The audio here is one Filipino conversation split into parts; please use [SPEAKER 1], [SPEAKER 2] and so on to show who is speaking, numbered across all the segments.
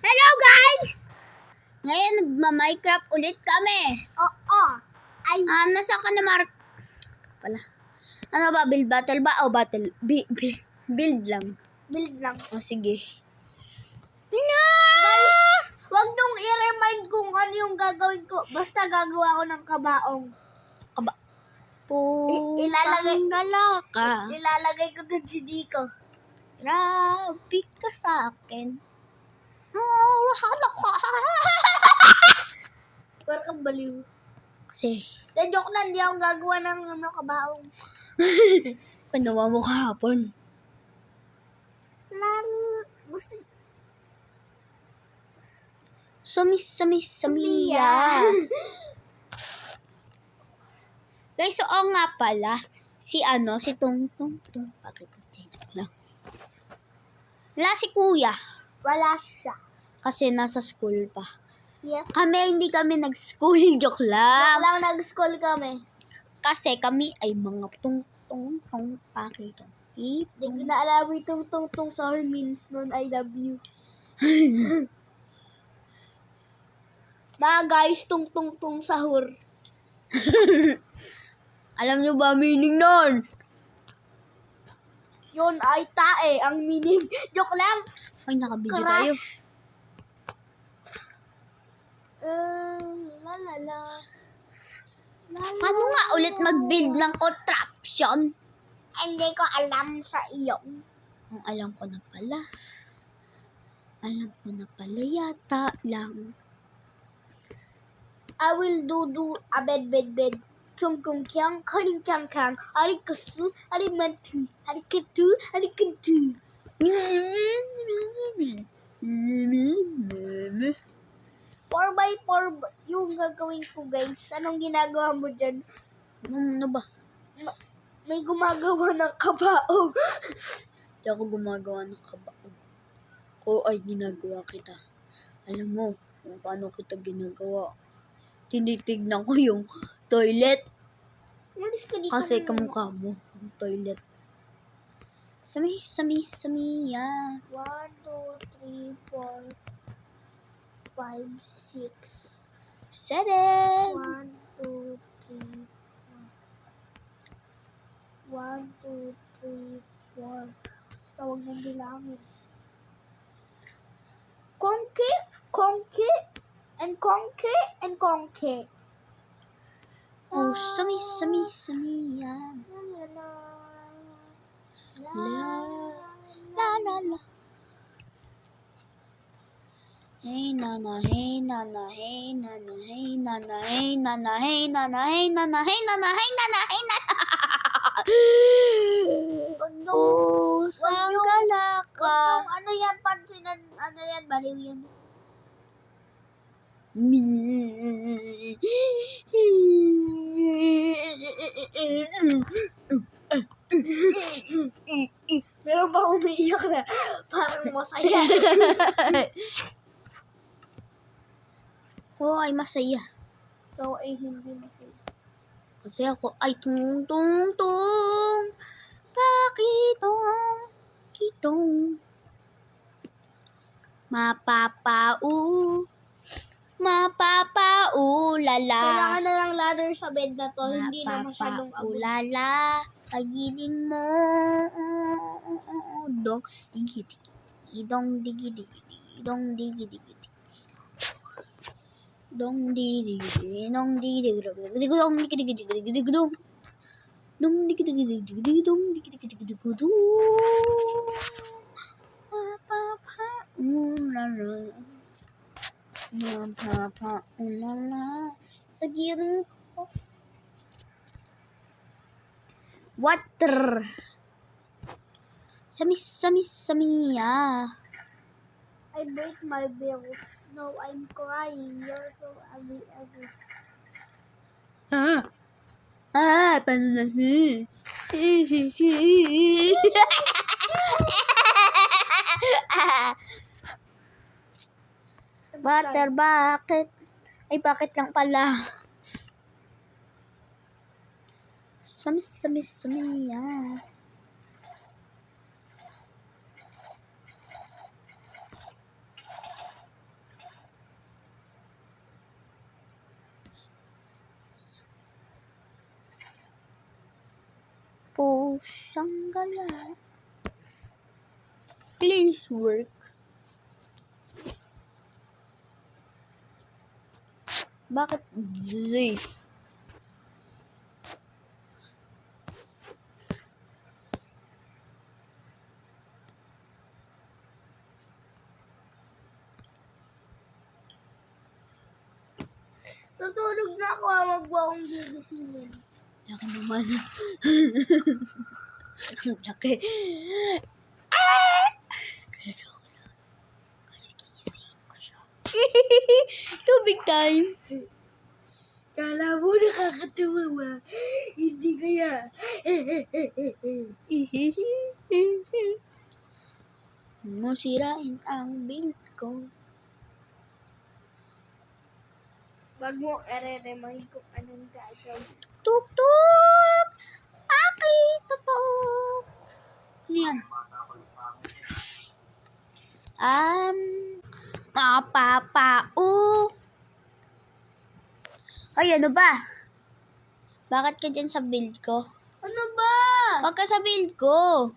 [SPEAKER 1] Hello guys! Ngayon nagma-Minecraft ulit kami.
[SPEAKER 2] Oo. Ay,
[SPEAKER 1] Nasa ka na Mark? Pala. Ano ba? Build battle ba? O battle? Build lang.
[SPEAKER 2] build lang.
[SPEAKER 1] O sige.
[SPEAKER 2] Guys, wag nung i-remind kung ano yung gagawin ko. Basta gagawa ko ng kabaong. Ilalagay-
[SPEAKER 1] Galaka.
[SPEAKER 2] Ilalagay ko dun si Dico.
[SPEAKER 1] Grabe ka sa akin.
[SPEAKER 2] Parang kang baliw.
[SPEAKER 1] Kasi,
[SPEAKER 2] De, joke na, hindi ako gagawa ng kabaong.
[SPEAKER 1] panawa mo kahapon.
[SPEAKER 2] Gusto
[SPEAKER 1] Samiya. Guys, oo nga pala. Si Tung. Bakit change lang? Wala si Kuya.
[SPEAKER 2] Wala siya.
[SPEAKER 1] Kasi nasa school pa.
[SPEAKER 2] Yes.
[SPEAKER 1] Hindi kami nag-school. Joke lang.
[SPEAKER 2] Wala nag-school kami.
[SPEAKER 1] Kasi kami ay mga tung pakitong.
[SPEAKER 2] Hindi ko na alam itong sorry means nun I love you. Mga guys, tung sahur.
[SPEAKER 1] Alam nyo ba meaning nun?
[SPEAKER 2] Yun ay tae, ang meaning. Joke lang.
[SPEAKER 1] Ay, nakabidyo
[SPEAKER 2] Crush.
[SPEAKER 1] tayo.
[SPEAKER 2] La la la.
[SPEAKER 1] Paano nga ulit mag-build ng contraption?
[SPEAKER 2] Hindi ko alam sa iyo.
[SPEAKER 1] Ang alam ko na pala. Alam ko na pala yata lang.
[SPEAKER 2] I will do a bed. Kung kyang, karing kang, arikasu, arimantu, arikatu. 4x4 yung gagawin ko, guys. Anong ginagawa mo dyan?
[SPEAKER 1] Ano ba?
[SPEAKER 2] May gumagawa ng kabaong.
[SPEAKER 1] Hindi ako gumagawa ng kabaong. Ko ay ginagawa kita. Alam mo kung paano kita ginagawa. Tinitignan ko yung toilet.
[SPEAKER 2] Malis ka dito.
[SPEAKER 1] Kasi kamukha mo ang toilet. Samiya.
[SPEAKER 2] 1, 2, 3, 4, 5, 6.
[SPEAKER 1] 7.
[SPEAKER 2] 1, 2, 3, 1, 2, 3, 4. Tawag mong bilangin. Konke, and konke.
[SPEAKER 1] Oh, samiya. La. Hey nana. Oh, sanggala ka.
[SPEAKER 2] Ano yan, pansinan, ano yan, baliw yan. Meron ba umiiyak na parang masaya?
[SPEAKER 1] Oo, ay masaya.
[SPEAKER 2] So, ay hindi masaya.
[SPEAKER 1] Kasi ako ay tung. Kitong. Mapapaulala.
[SPEAKER 2] Kailangan na ng ladder sa bed na to, hindi na masyadong abot.
[SPEAKER 1] Mapapaulala. Sa giling mo. Dong digi. Dong digi. Dong digi. Dong digi. Mapapaulala sa giling ko. Water. Samiya.
[SPEAKER 2] I break my bill. No, I'm crying. You're so ugly.
[SPEAKER 1] Paano na Water, bakit? Ay, bakit lang pala? Samiya. pusang gala. Please work. Bakit Z?
[SPEAKER 2] Tutulog na ako, wag mo akong gigisingin.
[SPEAKER 1] Laki naman. Ang laki. Pero guys, gigisingin ko siya. Tubig time.
[SPEAKER 2] Kala mo nakakatuwa ba? Hindi kaya.
[SPEAKER 1] Masirain ang build ko.
[SPEAKER 2] Wag mo i-remind kung anong gagawin.
[SPEAKER 1] Tuk tuk! Aki! Tutok! Sino yan? Mapapao! Ay, ano ba? Bakit ka dyan sa build ko?
[SPEAKER 2] Ano ba?
[SPEAKER 1] Huwag ka sa build ko!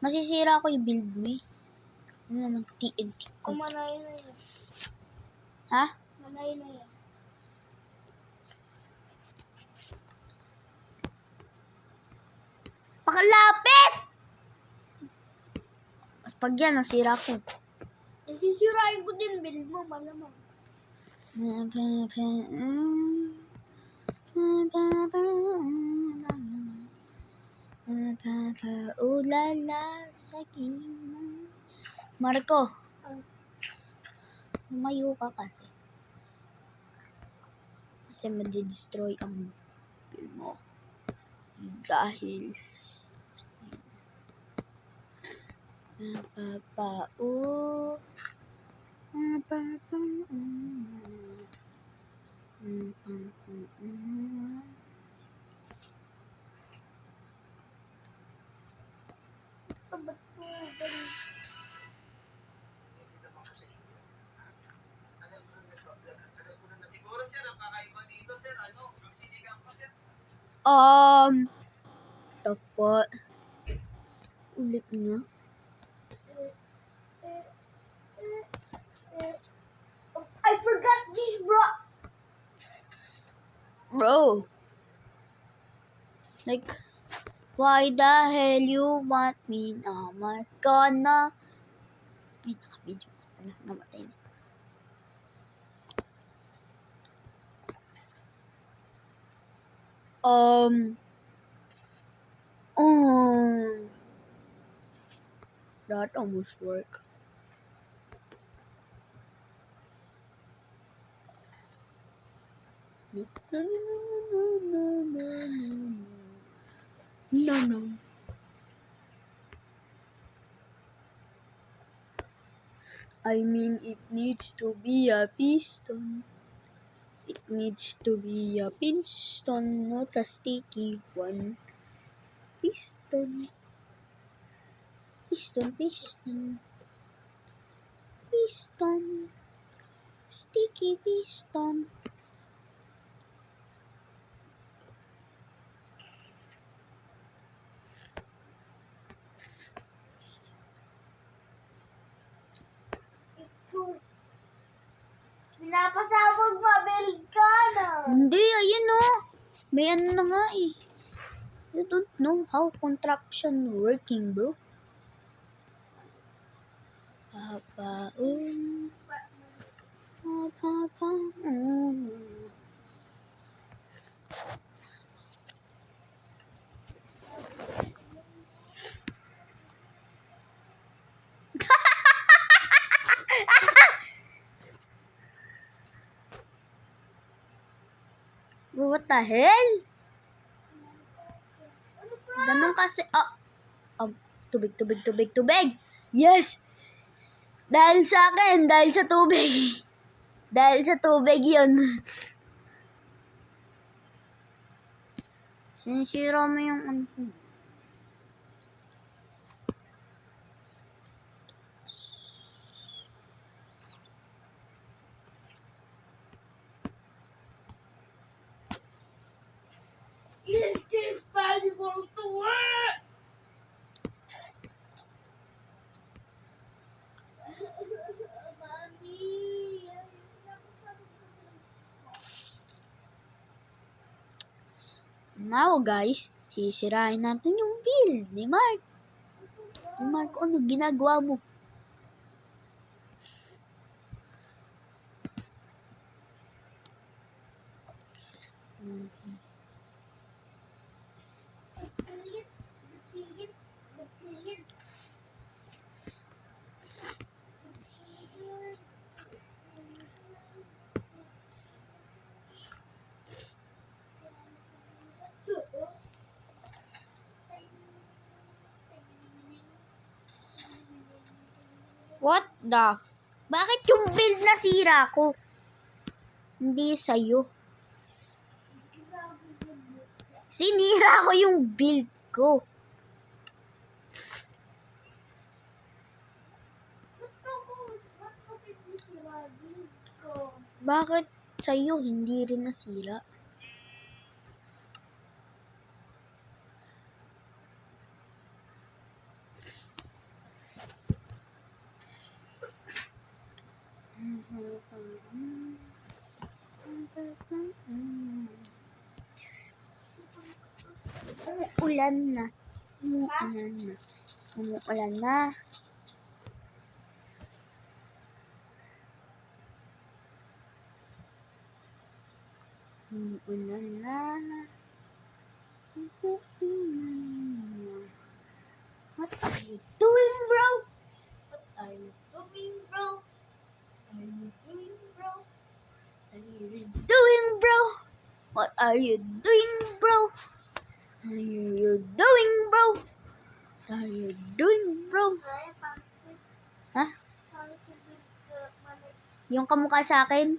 [SPEAKER 1] Masisira ko yung build mo eh. Ano naman TNT ko?
[SPEAKER 2] Kumanay na yan.
[SPEAKER 1] Ha?
[SPEAKER 2] Manay na yan.
[SPEAKER 1] Pakalapit! At pag yan, nasira ko.
[SPEAKER 2] Sisirain ko din build mo, malamang.
[SPEAKER 1] Ulala sa akin. Marco, lumayo ka kasi. Kasi madi-destroy ang build mo. Dahil napapao.
[SPEAKER 2] Ba't mo ganun?
[SPEAKER 1] The fuck? Ulit nga.
[SPEAKER 2] I forgot this, bro.
[SPEAKER 1] Bro. Like, why the hell you want me now? I'm gonna... Ay, naka-video. Ala, namatay na. That almost worked. No. I mean, it needs to be a piston. It needs to be a piston, not a sticky one. Piston. Piston. Sticky piston.
[SPEAKER 2] Pinapasabog ma-build ka na.
[SPEAKER 1] Hindi, ayun o. May ano na nga eh. You don't know how contraption working, bro. Bro, what the hell? Ganun kasi, tubig. Yes! Dahil sa akin, dahil sa tubig. Dahil sa tubig yun. Sinisira mo yung ano.
[SPEAKER 2] Yes, this value equals to what?
[SPEAKER 1] Now guys, sisirain natin yung build ni Mark. Mark, ano ginagawa mo? What the? Bakit yung build nasira ko? Hindi sa'yo. Sinira ko yung build ko. Bakit sa'yo hindi rin nasira? Umuulan na. Umuulan na. Umuulan na. Umuulan na. Umuulan na. What are you doing, bro? What are you doing, bro? What are you doing, bro? What are you doing, bro? What are you doing, bro? What are you doing, bro? What are you doing, bro? Ha? Yung kamukha sa akin?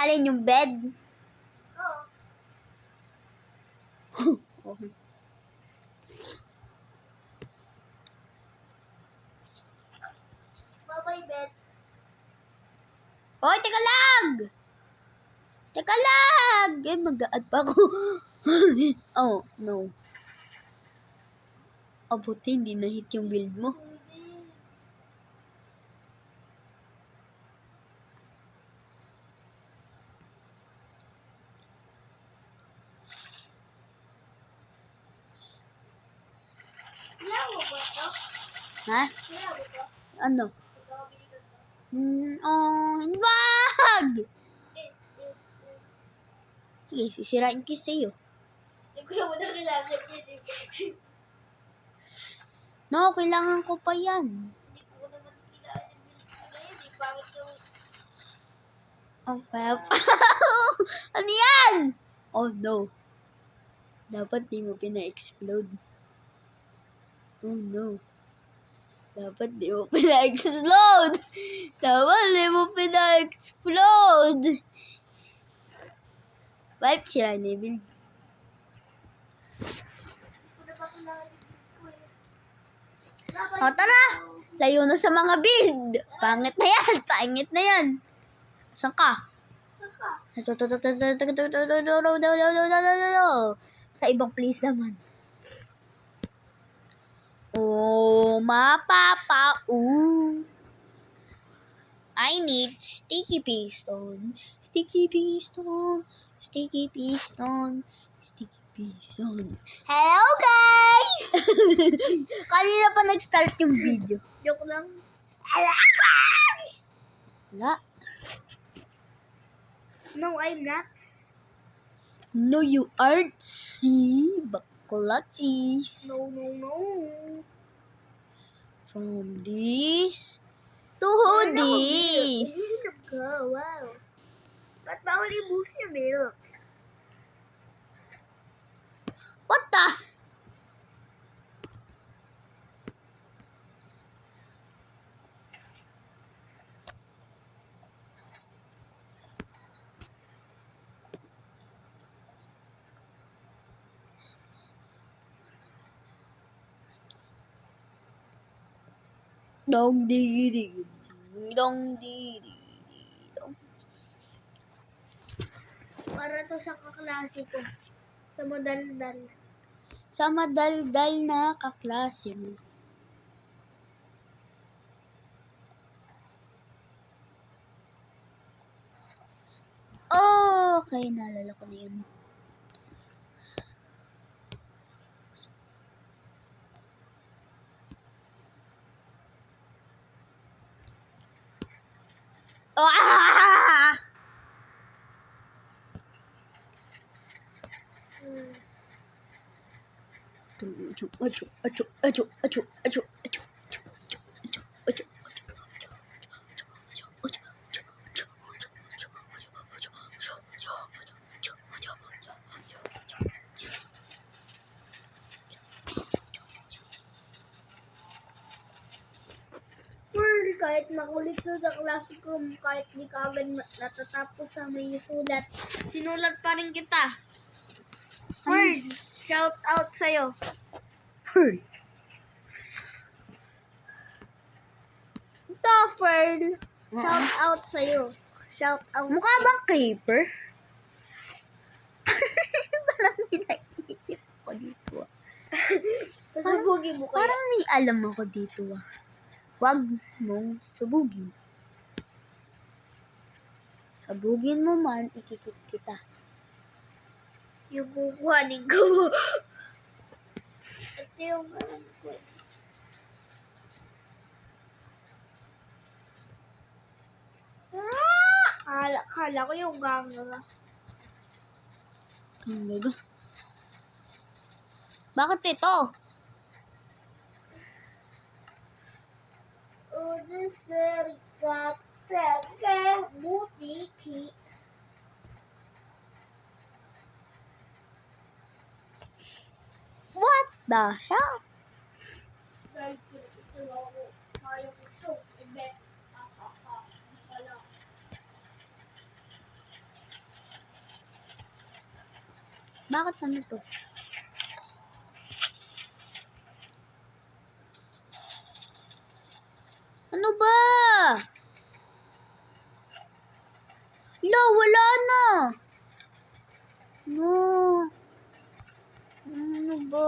[SPEAKER 1] Alin yung bed? Okay.
[SPEAKER 2] Bye-bye, bed.
[SPEAKER 1] Hoy, teka lang! Teka lang! Eh, mag-a-add pa ako. Oh, no. Buti hindi na-hit yung build mo. Ha? Ano? Wag! Sige, sisirain ko sa'yo.
[SPEAKER 2] Hindi ko naman na kailangan yan eh.
[SPEAKER 1] No, kailangan ko pa yan.
[SPEAKER 2] Hindi ko naman kailangan yan. Hindi pangit yung...
[SPEAKER 1] Oh, Pep. Ano yan? Oh, no. Dapat di mo pina-explode. Oh, no. Dapat di mo pina-explode. Dapat di mo pina-explode. Wipe sila ni Bill. O, tara! Layo na sa mga build. Pangit na yan. Pangit na yan. Saan ka? Sa ibang place naman. Oh, mapapa. I need sticky piston. Sticky piston. Sticky piston. Sticky piston.
[SPEAKER 2] Hello, guys!
[SPEAKER 1] Kanina pa nag-start yung video.
[SPEAKER 2] Joke lang. Hello, guys!
[SPEAKER 1] Wala.
[SPEAKER 2] No, I'm not.
[SPEAKER 1] No, you aren't. See? Baklatis.
[SPEAKER 2] No, no, no.
[SPEAKER 1] From this to
[SPEAKER 2] Ano,
[SPEAKER 1] this.
[SPEAKER 2] Umiinom ka, wow. Ba't bawal i-boost yung milk?
[SPEAKER 1] What the? Dong di di dong di di dong.
[SPEAKER 2] Para to sa kaklase ko. Sa madaldal.
[SPEAKER 1] Sa madaldal na kaklase mo. Okay, naalala ko na yun. Ah!
[SPEAKER 2] Pearl, kahit makulit ka sa classroom, kahit di ka agad natatapos sa may sulat, sinulat pa rin kita. Pearl, shout out sa'yo.
[SPEAKER 1] Pearl.
[SPEAKER 2] Ito, Pearl. Shout out sa'yo. Shout out.
[SPEAKER 1] Mukha bang creeper? Parang may naisip ako dito.
[SPEAKER 2] Pasabugin mo kaya.
[SPEAKER 1] Parang may alam ako dito. Huwag mong subugin. Sabugin mo man, ikikit kita.
[SPEAKER 2] Yung kukuhanin ko. Ito yung alam ko. Kala ko yung ganga.
[SPEAKER 1] Ang gaga. Bakit ito?
[SPEAKER 2] Butiki.
[SPEAKER 1] What the hell?
[SPEAKER 2] Dahil ito ako. Kaya ko ito. Ibet. Wala.
[SPEAKER 1] Bakit ano to? Ano ba? Wala na. No. Ano ba?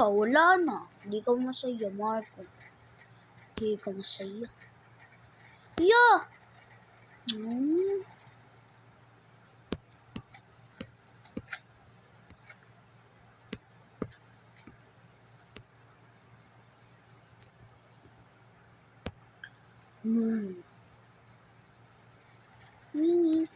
[SPEAKER 1] Wala na. Hindi ka masaya, Marco. Hindi ka masaya. Hmm. Ni.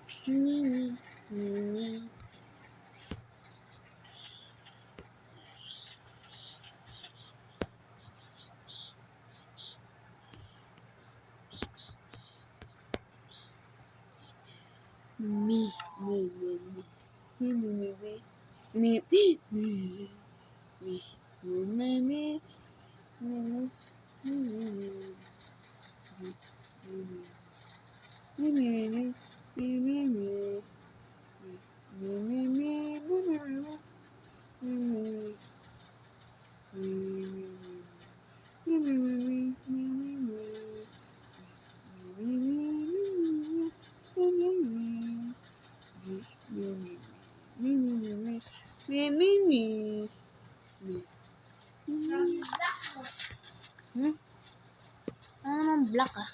[SPEAKER 1] Ano naman black ah?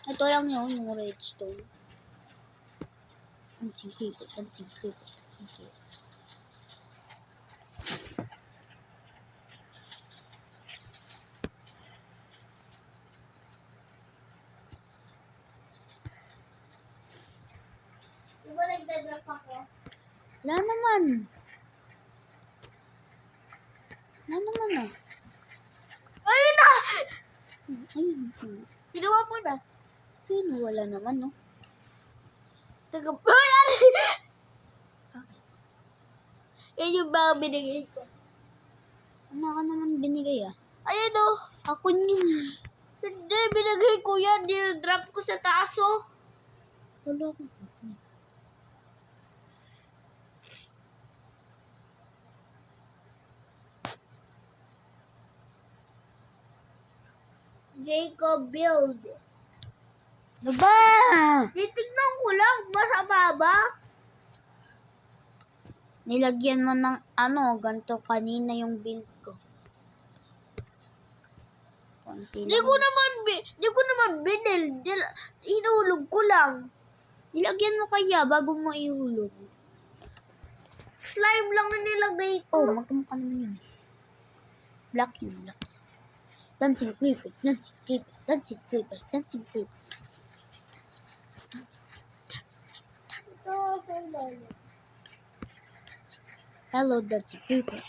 [SPEAKER 1] Ito lang yun, yung redstone. Dancing creeper.
[SPEAKER 2] Di ba nagdadrop ako?
[SPEAKER 1] Wala naman ah.
[SPEAKER 2] Ayun na!
[SPEAKER 1] Ayun.
[SPEAKER 2] Ginawa mo na.
[SPEAKER 1] Yun, wala naman no.
[SPEAKER 2] Taga... Ay!
[SPEAKER 1] Bakit?
[SPEAKER 2] Yan yung ba binigay ko.
[SPEAKER 1] Ano ka naman binigay ah?
[SPEAKER 2] Ayun o.
[SPEAKER 1] Ako yun.
[SPEAKER 2] Hindi, binigay ko yan. Dinodrop ko sa taas o.
[SPEAKER 1] Wala ko.
[SPEAKER 2] Jacob build.
[SPEAKER 1] Ano ba?
[SPEAKER 2] Titignan ko lang, masama ba?
[SPEAKER 1] Nilagyan mo ng ganito kanina yung build ko. Konti
[SPEAKER 2] Di
[SPEAKER 1] lang.
[SPEAKER 2] ko naman binil. Hinulog ko lang.
[SPEAKER 1] Nilagyan mo kaya bago mo ihulog.
[SPEAKER 2] Slime lang ang nilagay ko.
[SPEAKER 1] Oh, magkamukha naman yun. Black yun, black. Dancing creeper, dancing creeper, dancing creeper, dancing creeper. Hello, dancing creeper.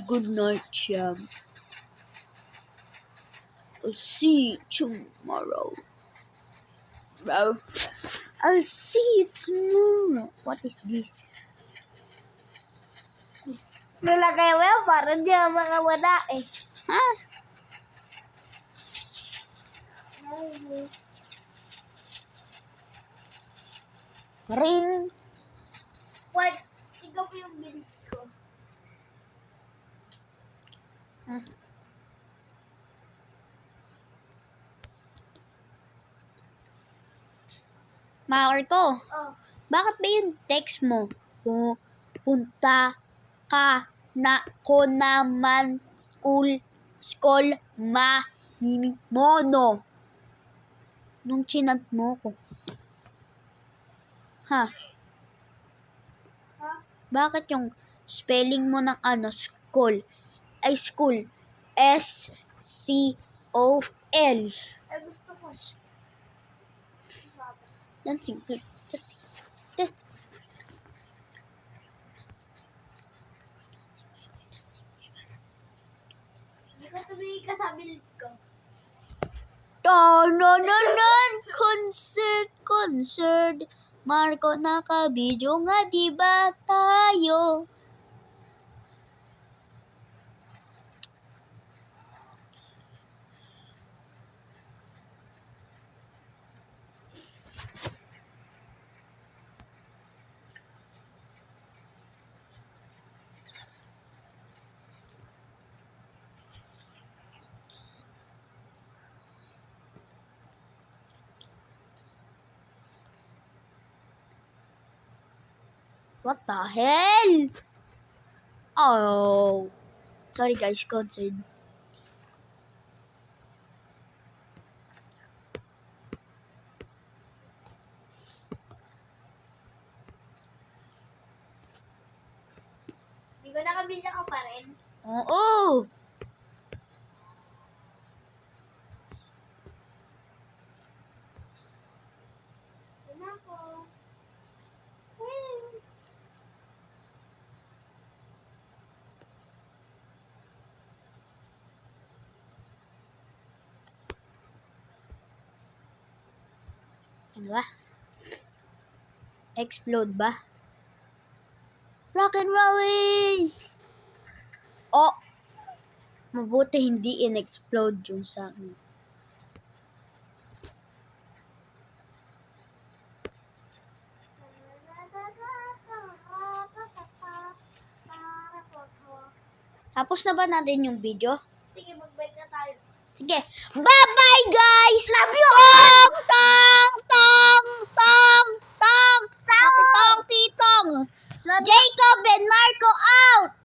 [SPEAKER 1] Good night, Cham. I'll see you tomorrow. Bro. I'll see you tomorrow. What is this?
[SPEAKER 2] Nalagay mo yan para di ako makawala eh.
[SPEAKER 1] Ha? Ring.
[SPEAKER 2] What? Ikaw po yung bilis ko.
[SPEAKER 1] Ha? Marco,
[SPEAKER 2] Oh.
[SPEAKER 1] bakit ba yung text mo? Punta ka na ko naman school mono. Nung chinat mo ko. Ha?
[SPEAKER 2] Ha?
[SPEAKER 1] Bakit yung spelling mo ng school ay school? S-C-O-L.
[SPEAKER 2] Ay, gusto ko.
[SPEAKER 1] Dancing creep. Dancing.
[SPEAKER 2] Hindi ko tuloy ka sa build ko.
[SPEAKER 1] Tananan! Concert. Marco, naka-video nga, diba tayo? What the hell? Oh. Sorry guys, concert.
[SPEAKER 2] Hindi ko nakabilya ka pa rin.
[SPEAKER 1] Oo.
[SPEAKER 2] Ano ako?
[SPEAKER 1] Ano ba? Explode ba? Rock and rolling! Oh! Mabuti hindi in-explode yung sa akin. Tapos na ba natin yung video?
[SPEAKER 2] Sige, mag-bike na tayo.
[SPEAKER 1] Sige. Bye-bye, guys! Love you! Tong! Titong!
[SPEAKER 2] Sao?
[SPEAKER 1] Titong!
[SPEAKER 2] Love
[SPEAKER 1] Jacob and Marco out!